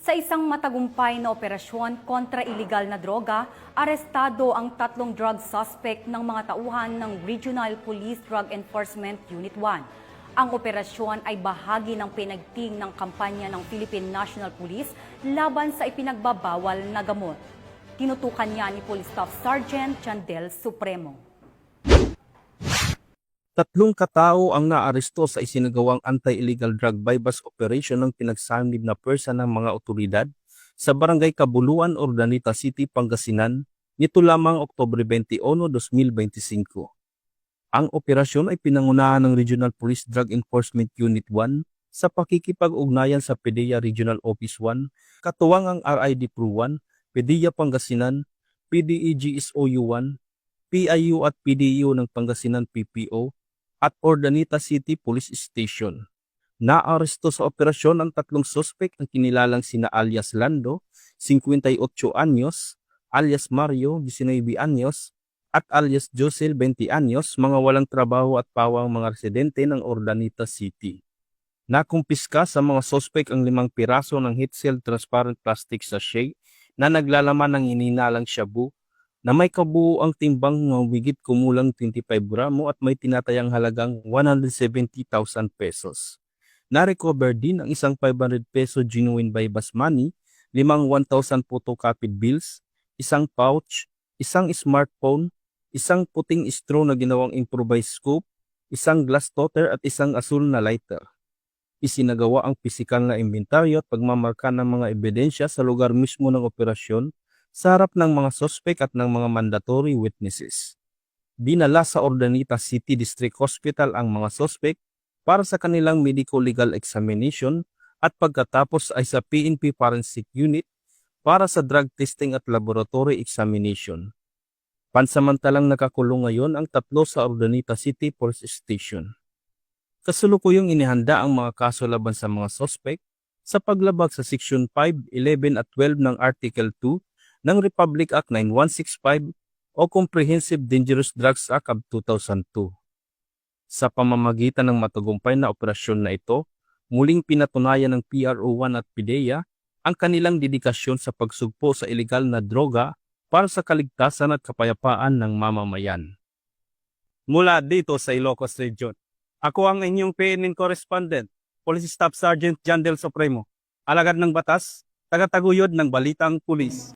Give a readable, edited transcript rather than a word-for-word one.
Sa isang matagumpay na operasyon kontra iligal na droga, arestado ang 3 drug suspect ng mga tauhan ng Regional Police Drug Enforcement Unit 1. Ang operasyon ay bahagi ng pinagting ng kampanya ng Philippine National Police laban sa ipinagbabawal na gamot. Tinutukan niya ni Police Staff Sergeant Jandel Supremo. 3 katao ang naaresto sa isinagawang anti-illegal drug bypass operation ng pinagsanib na pwersa ng mga otoridad sa Barangay Kabuluan, Urdaneta City, Pangasinan nito lamang Oktubre 21, 2025. Ang operasyon ay pinangunahan ng Regional Police Drug Enforcement Unit 1 sa pakikipag-ugnayan sa PDEA Regional Office 1, katuwang ang RID Pro 1, PDEA Pangasinan, PDEGSOU 1, PIU at PDU ng Pangasinan PPO, at Urdaneta City Police Station. Naaresto sa operasyon ang 3 suspect na kinilalang sina alias Lando, 58 anyos, alias Mario, 19 anyos, at alias Josel, 20 anyos, mga walang trabaho at pawang mga residente ng Urdaneta City. Nakumpiska sa mga suspect ang 5 piraso ng heat-sealed transparent plastic sachet na naglalaman ng ininalang shabu na may kabuuang timbang ng higit kumulang 25 gramo at may tinatayang halagang 170,000 pesos. Na-recover din ang isang 500 peso genuine bypass money, 5 1,000 photocopied bills, isang pouch, isang smartphone, isang puting straw na ginawang improvised scoop, isang glass toter at isang asul na lighter. Isinagawa ang pisikal na inventaryo at pagmamarka ng mga ebidensya sa lugar mismo ng operasyon sa harap ng mga sospek at ng mga mandatory witnesses. Dinala sa Urdaneta City District Hospital ang mga sospek para sa kanilang medico-legal examination at pagkatapos ay sa PNP Forensic Unit para sa drug testing at laboratory examination. Pansamantalang nakakulong ngayon ang 3 sa Urdaneta City Police Station. Kasulukuyang inihanda ang mga kaso laban sa mga sospek sa paglabag sa Section 5, 11 at 12 ng Article 2 ng Republic Act 9165 o Comprehensive Dangerous Drugs Act of 2002. Sa pamamagitan ng matagumpay na operasyon na ito, muling pinatunayan ng PRO1 at PDEA ang kanilang dedikasyon sa pagsugpo sa ilegal na droga para sa kaligtasan at kapayapaan ng mamamayan. Mula dito sa Ilocos Region, ako ang inyong PNN correspondent, Police Staff Sergeant Jandel Supremo, alagad ng batas, tagataguyod ng Balitang Pulis.